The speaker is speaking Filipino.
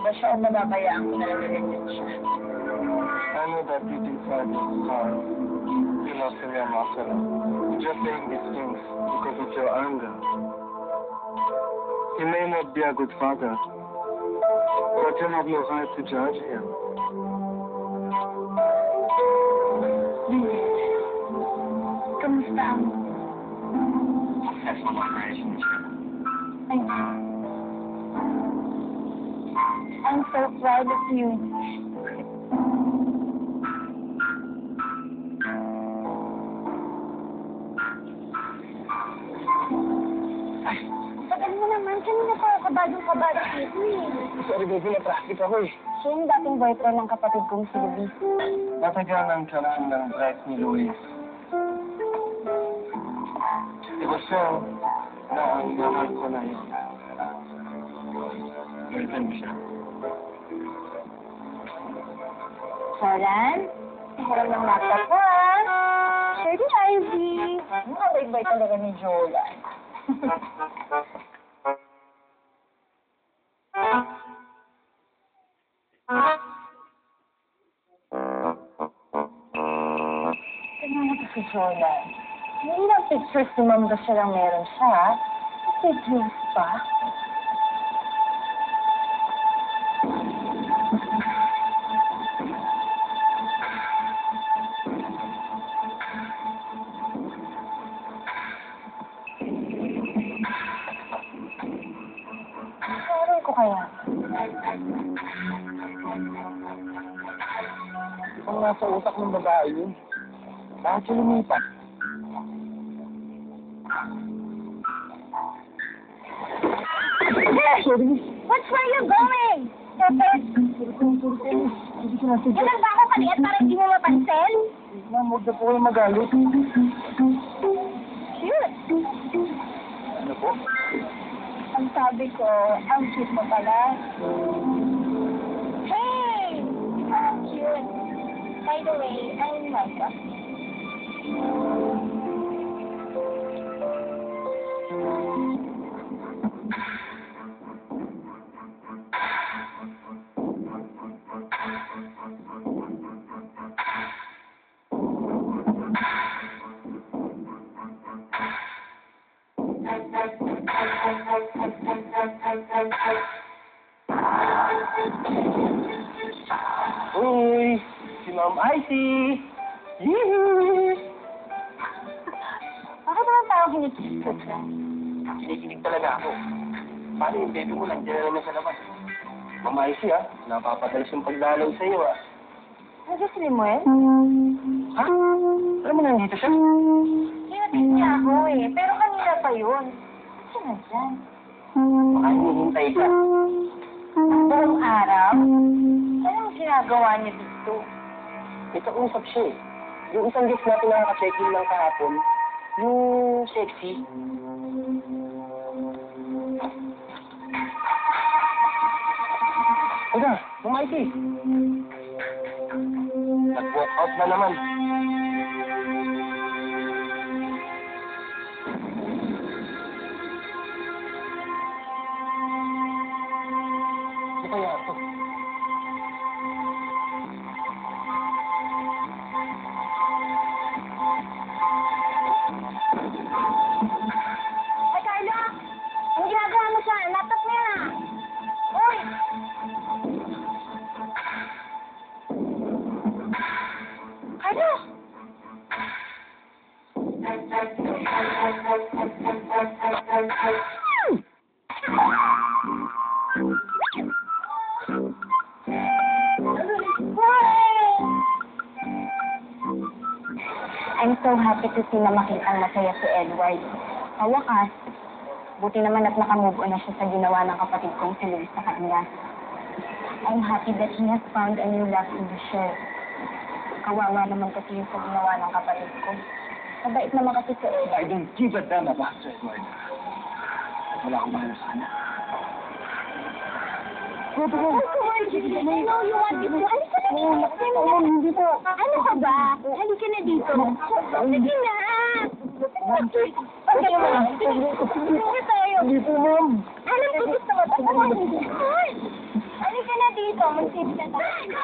ba siya o mababayaan ko na lang ganyan siya? I know that deep inside your heart, you love Surya Masala. You're just saying these things because of your anger. He may not be a good father, but you have no right to judge him. Kamusta ang... Successful ang relationship. I'm so proud of you. Tagal mo naman. Kanina pa ako kabadong-kabado dito eh. Sorry baby, na-traffic ako eh. Siya yung dating boyfriend ng kapatid kong si Luis. Matagal ang kalang ng drive ni Luis. Diba siya na ang mahal ko na yun? Girlfriend mo siya. Soran, harap ng laptop ko ah. Shirley Ivy. Nakabait-bait talaga ni Jolan. Tignan mo si Jolan. Hindi lang pictures ni Ma'am Rochelle lang meron siya. May pictures pa. Meron ko kaya? Kung nasa utak ng babae yun, bakit siya lumipat? What's where you going? Ganun ba ako kaliit para hindi mo mapansin? Ma'am, huwag na po kayo magalit. Cute. Ano po? Ang sabi ko, ang cute mo pala. Hey! Cute. By the way, I'm Micah. Uy! Si Ma'am Icy! Yee! Bakit naman tayo kinikilig ka? Kinikilig talaga ako. Paano yung baby mo nandiyan na naman sa labas? Ma'am Icy napapadalas yung pagdalaw sa iyo Nandiyan si Limuel? Ha? Alam mo nandito siya? Hinatid niya ako eh, pero kanina pa yun. Saan na dyan? Baka hinihintay ka. Buong araw? Anong ginagawa niya dito? Ito usap siya eh. Yung isang guest natin nakaka-check-in lang kahapon, yung sexy. Ika, Ma'am nag-walk out na naman. Ano kaya ito? Ay, Carlo! Ang ginagawa mo sa laptop niya? Uy! Carlo! I'm so happy to see na makitang masaya si Edward. Sa wakas, buti naman at nakamove on na siya sa ginawa ng kapatid kong si Luis sa kanya. I'm happy that he has found a new love in Rochelle. Kawawa naman kasi yung sa ginawa ng kapatid ko. Mabait naman kasi si I Edward. don't give a damn about Edward. Wala akong mahal sa kanya. Oh, come on. I know you want me to. Halika na dito. Hindi po. Ano ka ba? Halika na dito. Sige na. Pagkala mo lang. Sige tayo. Hindi po, ma'am. Alam ko gusto mo. Pagkala mo. Halika na dito, mag-sit ka tayo.